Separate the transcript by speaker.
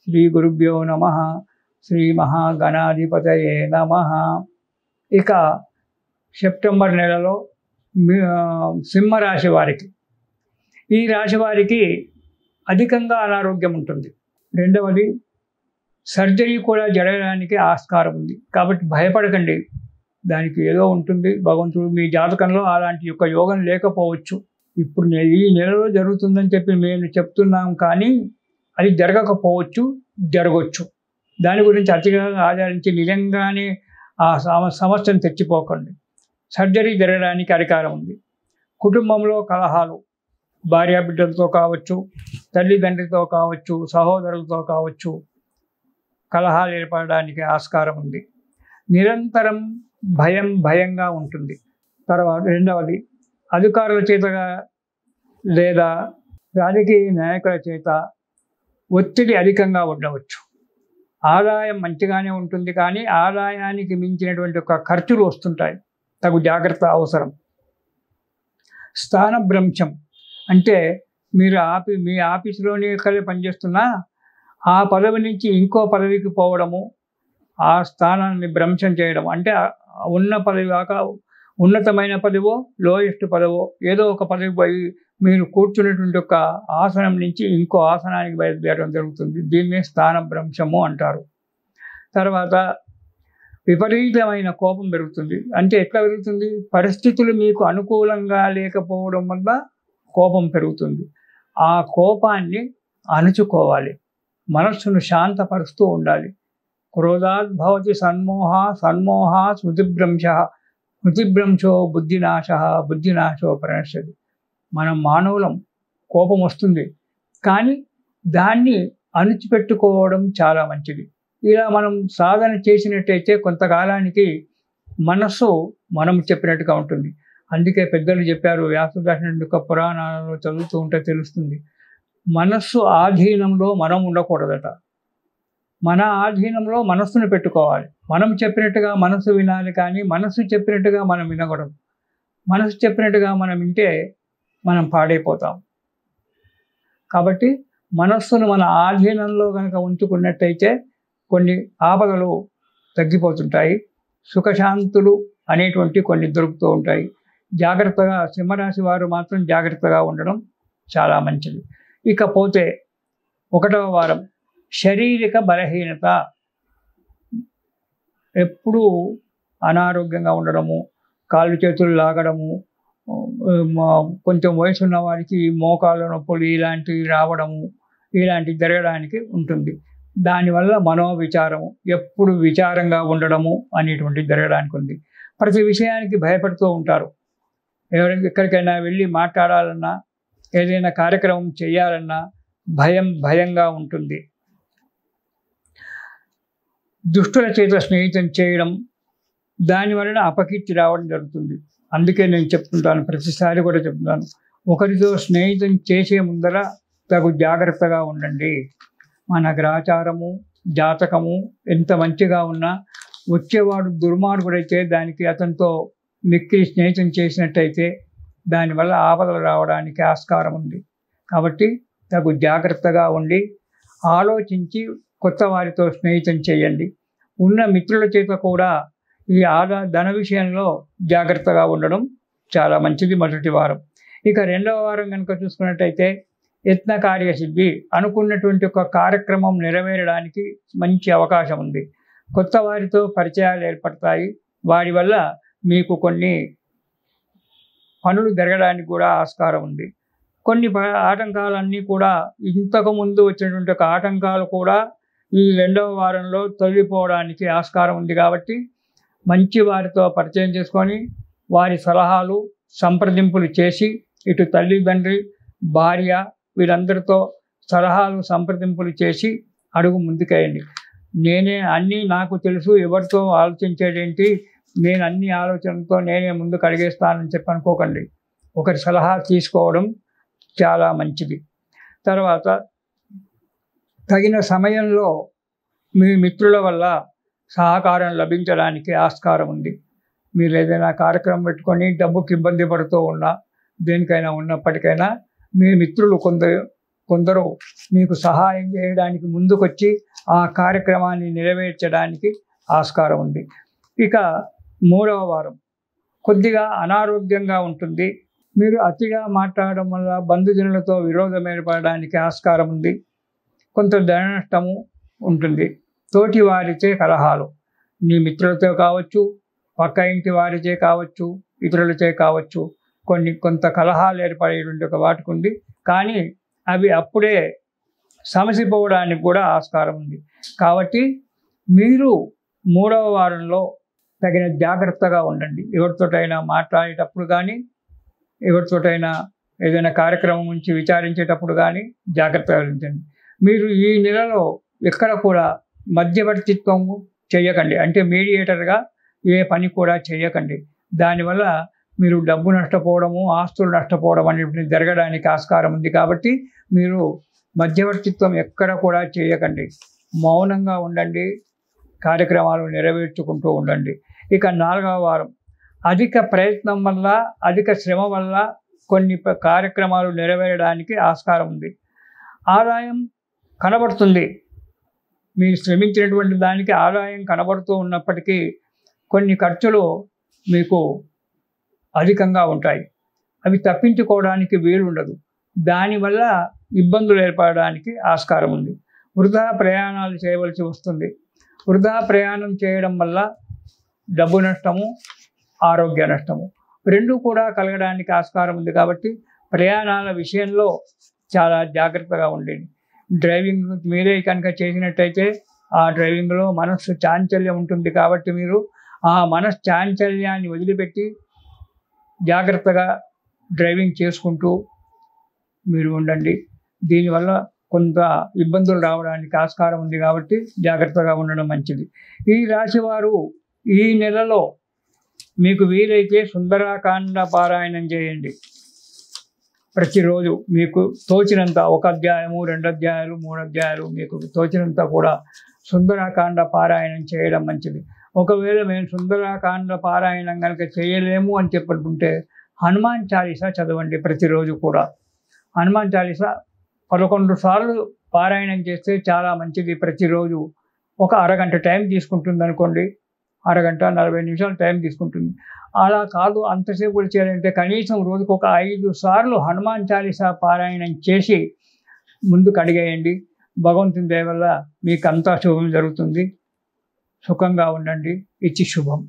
Speaker 1: శ్రీ గురుభ్యో నమః. శ్రీ మహాగణాధిపతయే నమః. ఇక సెప్టెంబర్ నెలలో సింహరాశి వారికి, ఈ రాశి వారికి అధికంగా అనారోగ్యం ఉంటుంది. రెండవది, సర్జరీ కూడా జరగడానికి ఆస్కారం ఉంది. కాబట్టి భయపడకండి, దానికి ఏదో ఉంటుంది. భగవంతుడు మీ జాతకంలో అలాంటి యొక్క యోగం లేకపోవచ్చు. ఇప్పుడు ఈ నెలలో జరుగుతుందని చెప్పి మేము చెప్తున్నాం, కానీ అది జరగకపోవచ్చు, జరగవచ్చు. దాని గురించి అతిగా ఆచరించి నిజంగానే ఆ సమస్యను తెచ్చిపోకండి. సర్జరీ జరగడానికి అధికారం ఉంది. కుటుంబంలో కలహాలు, భార్యాబిడ్డలతో కావచ్చు, తల్లిదండ్రులతో కావచ్చు, సహోదరులతో కావచ్చు, కలహాలు ఏర్పడడానికి ఆస్కారం ఉంది. నిరంతరం భయంగా ఉంటుంది. తర్వాత రెండవది, అధికారుల చేతగా లేదా రాజకీయ నాయకుల చేత ఒత్తిడి అధికంగా ఉండవచ్చు. ఆదాయం మంచిగానే ఉంటుంది, కానీ ఆదాయానికి మించినటువంటి ఒక ఖర్చులు వస్తుంటాయి. తగు జాగ్రత్త అవసరం. స్థానభ్రంశం అంటే మీరు మీ ఆఫీసులోనే ఎక్కడే పనిచేస్తున్నా ఆ పదవి నుంచి ఇంకో పదవికి పోవడము, ఆ స్థానాన్ని భ్రంశం చేయడం. అంటే ఉన్న పదవి కాక ఉన్నతమైన పదవో లోయెస్ట్ పదవో ఏదో ఒక పదవి పోయి మీరు కూర్చున్నటువంటి ఒక ఆసనం నుంచి ఇంకో ఆసనానికి బయలుదేరడం జరుగుతుంది. దీన్నే స్థానభ్రంశము అంటారు. తర్వాత విపరీతమైన కోపం పెరుగుతుంది. అంటే ఎట్లా పెరుగుతుంది? పరిస్థితులు మీకు అనుకూలంగా లేకపోవడం వల్ల కోపం పెరుగుతుంది. ఆ కోపాన్ని అణుచుకోవాలి. మనస్సును శాంతపరుస్తూ ఉండాలి. క్రోధాత్ భవతి సన్మోహ, సన్మోహ స్మృతిభ్రంశ, స్మృతిభ్రంశో బుద్ధినాశ, బుద్ధినాశో ప్రణశ్యతి. మనం మానవులం, కోపం వస్తుంది, కానీ దాన్ని అణిచిపెట్టుకోవడం చాలా మంచిది. ఇలా మనం సాధన చేసినట్టయితే కొంతకాలానికి మనస్సు మనం చెప్పినట్టుగా ఉంటుంది. అందుకే పెద్దలు చెప్పారు, వ్యాసదాస యొక్క పురాణాలలో చదువుతూ ఉంటే తెలుస్తుంది, మనస్సు ఆధీనంలో మనం ఉండకూడదట. మన ఆధీనంలో మనస్సును పెట్టుకోవాలి. మనం చెప్పినట్టుగా మనసు వినాలి, కానీ మనసు చెప్పినట్టుగా మనం వినకూడదు. మనసు చెప్పినట్టుగా మనం వింటే మనం పాడైపోతాం. కాబట్టి మనస్సును మన ఆధీనంలో కనుక ఉంచుకున్నట్టయితే కొన్ని ఆపదలు తగ్గిపోతుంటాయి. సుఖశాంతులు అనేటువంటి కొన్ని దొరుకుతూ ఉంటాయి. జాగ్రత్తగా సింహరాశి వారు మాత్రం జాగ్రత్తగా ఉండడం చాలా మంచిది. ఇకపోతే 1వ వారం, శారీరక బలహీనత. ఎప్పుడూ అనారోగ్యంగా ఉండడము, కాళ్ళు చేతులు లాగడము, కొంచెం వయసు ఉన్న వారికి మోకాళ్ళ నొప్పులు ఇలాంటివి రావడము, ఇలాంటివి జరగడానికి ఉంటుంది. దానివల్ల మనోవిచారము, ఎప్పుడు విచారంగా ఉండడము అనేటువంటిది జరగడానికి ఉంది. ప్రతి విషయానికి భయపడుతూ ఉంటారు. ఎక్కడికైనా వెళ్ళి మాట్లాడాలన్నా, ఏదైనా కార్యక్రమం చేయాలన్నా భయంగా ఉంటుంది. దుష్టుల చేత స్నేహితం చేయడం, దానివలన అపకీర్తి రావడం జరుగుతుంది. అందుకే నేను చెప్తుంటాను, ప్రతిసారి కూడా చెప్తున్నాను, ఒకరితో స్నేహితం చేసే ముందర తగు జాగ్రత్తగా ఉండండి. మన గ్రహచారము, జాతకము ఎంత మంచిగా ఉన్నా వచ్చేవాడు దుర్మార్గుడైతే దానికి అతనితో మిక్కిలి స్నేహితం చేసినట్టయితే దానివల్ల ఆపదలు రావడానికి ఆస్కారం ఉంది. కాబట్టి తగు జాగ్రత్తగా ఉండి ఆలోచించి కొత్త వారితో స్నేహితం చేయండి. ఉన్న మిత్రుల చేత కూడా ఈ ధన విషయంలో జాగ్రత్తగా ఉండడం చాలా మంచిది. మొదటి వారం. ఇక 2వ వారం కనుక చూసుకున్నట్టయితే యత్న కార్యసిద్ధి, అనుకున్నటువంటి ఒక కార్యక్రమం నెరవేరడానికి మంచి అవకాశం ఉంది. కొత్త వారితో పరిచయాలు ఏర్పడతాయి. వారి వల్ల మీకు కొన్ని పనులు జరగడానికి కూడా ఆస్కారం ఉంది. కొన్ని ఆటంకాలన్నీ కూడా ఇంతకు ముందు వచ్చినటువంటి ఒక ఆటంకాలు కూడా ఈ 2వ వారంలో తొలగిపోవడానికి ఆస్కారం ఉంది. కాబట్టి మంచి వారితో పరిచయం చేసుకొని వారి సలహాలు సంప్రదింపులు చేసి, ఇటు తల్లిదండ్రి, భార్య వీరందరితో సలహాలు సంప్రదింపులు చేసి అడుగు ముందుకేయండి. నేనే అన్నీ నాకు తెలుసు, ఎవరితో ఆలోచించేదేంటి, నేను అన్ని ఆలోచనలతో నేనే ముందుకు అడిగేస్తానని చెప్పి అనుకోకండి. ఒకరి సలహా తీసుకోవడం చాలా మంచిది. తర్వాత తగిన సమయంలో మీ మిత్రుల వల్ల సహకారం లభించడానికి ఆస్కారం ఉంది. మీరు ఏదైనా కార్యక్రమం పెట్టుకొని డబ్బుకి ఇబ్బంది పడుతూ ఉన్నా, దేనికైనా ఉన్నప్పటికైనా మీ మిత్రులు కొందరు కొందరు మీకు సహాయం చేయడానికి ముందుకొచ్చి ఆ కార్యక్రమాన్ని నెరవేర్చడానికి ఆస్కారం ఉంది. ఇక 3వ వారం కొద్దిగా అనారోగ్యంగా ఉంటుంది. మీరు అతిగా మాట్లాడడం వల్ల బంధుజనులతో విరోధం ఏర్పడడానికి ఆస్కారం ఉంది. కొంత ధన నష్టము ఉంటుంది. తోటి వారిచే కలహాలు, నీ మిత్రులతో కావచ్చు, పక్క ఇంటి వారిచే కావచ్చు, ఇతరులచే కావచ్చు, కొంత కలహాలు ఏర్పడేటువంటి ఒక వాటికి ఉంది. కానీ అవి అప్పుడే సమసిపోవడానికి కూడా ఆస్కారం ఉంది. కాబట్టి మీరు 3వ వారంలో తగిన జాగ్రత్తగా ఉండండి. ఎవరితోటైనా మాట్లాడేటప్పుడు కానీ, ఎవరితోటైనా ఏదైనా కార్యక్రమం గురించి విచారించేటప్పుడు కానీ జాగ్రత్తగా ఉండండి. మీరు ఈ నెలలో ఎక్కడ కూడా మధ్యవర్తిత్వం చేయకండి. అంటే మీడియేటర్గా ఏ పని కూడా చేయకండి. దానివల్ల మీరు డబ్బు నష్టపోవడము, ఆస్తులు నష్టపోవడం అనేవి జరగడానికి ఆస్కారం ఉంది. కాబట్టి మీరు మధ్యవర్తిత్వం ఎక్కడ కూడా చేయకండి. మౌనంగా ఉండండి. కార్యక్రమాలు నెరవేర్చుకుంటూ ఉండండి. ఇక 4వ వారం అధిక ప్రయత్నం వల్ల, అధిక శ్రమ వల్ల కొన్ని కార్యక్రమాలు నెరవేరడానికి ఆస్కారం ఉంది. ఆదాయం కనబడుతుంది. మీరు శ్రమించినటువంటి దానికి ఆదాయం కనబడుతూ ఉన్నప్పటికీ కొన్ని ఖర్చులు మీకు అధికంగా ఉంటాయి. అవి తప్పించుకోవడానికి వీలుండదు. దానివల్ల ఇబ్బందులు ఏర్పడడానికి ఆస్కారం ఉంది. వృధా ప్రయాణాలు చేయవలసి వస్తుంది. వృధా ప్రయాణం చేయడం వల్ల డబ్బు నష్టము, ఆరోగ్య నష్టము రెండూ కూడా కలగడానికి ఆస్కారం ఉంది. కాబట్టి ప్రయాణాల విషయంలో చాలా జాగ్రత్తగా ఉండండి. డ్రైవింగ్ మీరే కనుక చేసినట్టయితే ఆ డ్రైవింగ్లో మనస్సు చాంచల్యం ఉంటుంది. కాబట్టి మీరు ఆ చాంచల్యాన్ని వదిలిపెట్టి జాగ్రత్తగా డ్రైవింగ్ చేసుకుంటూ మీరు ఉండండి. దీనివల్ల కొంత ఇబ్బందులు రావడానికి ఆస్కారం ఉంది. కాబట్టి జాగ్రత్తగా ఉండడం మంచిది. ఈ రాశివారు ఈ నెలలో మీకు వీలైతే సుందరాకాండ పారాయణం చేయండి. ప్రతిరోజు మీకు తోచినంత 1 అధ్యాయము, 2 అధ్యాయాలు, 3 అధ్యాయాలు మీకు తోచినంత కూడా సుందరాకాండ పారాయణం చేయడం మంచిది. ఒకవేళ మేము సుందరాకాండ పారాయణం కనుక చేయలేము అని చెప్పనుకుంటే హనుమాన్ చాలీసా చదవండి. ప్రతిరోజు కూడా హనుమాన్ చాలీసా 11 సార్లు పారాయణం చేస్తే చాలా మంచిది. ప్రతిరోజు ఒక అరగంట టైం తీసుకుంటుంది అనుకోండి. అరగంట 40 నిమిషాలు టైం తీసుకుంటుంది. అలా కాదు, అంతసేపు కూడా చేయాలంటే కనీసం రోజుకు ఒక 5 సార్లు హనుమాన్ చాలీసా పారాయణం చేసి ముందుకు అడిగేయండి. భగవంతుని దయ వల్ల మీకు అంతా శుభం జరుగుతుంది. సుఖంగా ఉండండి. ఇచ్చి శుభం.